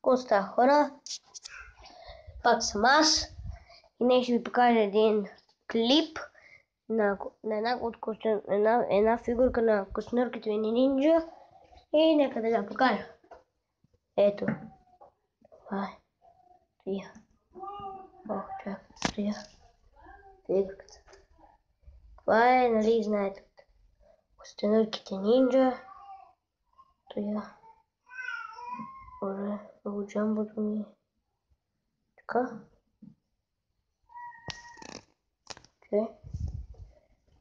Коста хора, пак съм аз и днес ще ви покажа един клип на една фигурка на костенурките нинджа и нека да я покажа. Ето. Това е. Тия. Ох, чакай, тия. Фигурката. Това е, нали, знаете, костенурките нинджа. Тия. Може, много джамбото ми. Така.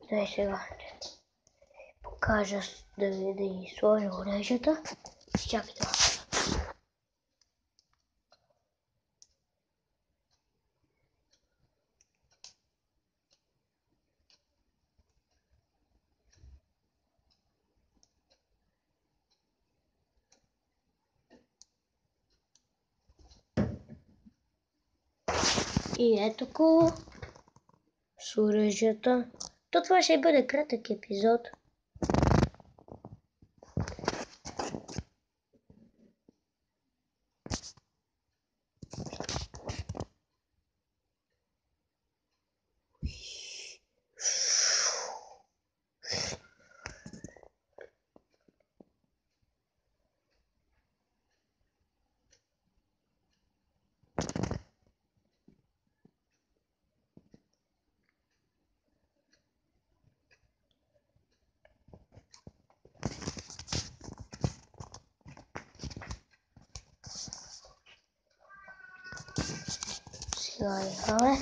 Дай сега покажа да ви сложа оръжията. Чакайте. И ето го с оръжията. То това ще бъде кратък епизод. Сега играме.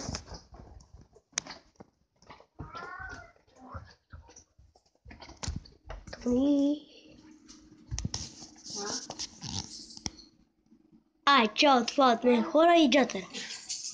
Чао, това от мен хора и джатър.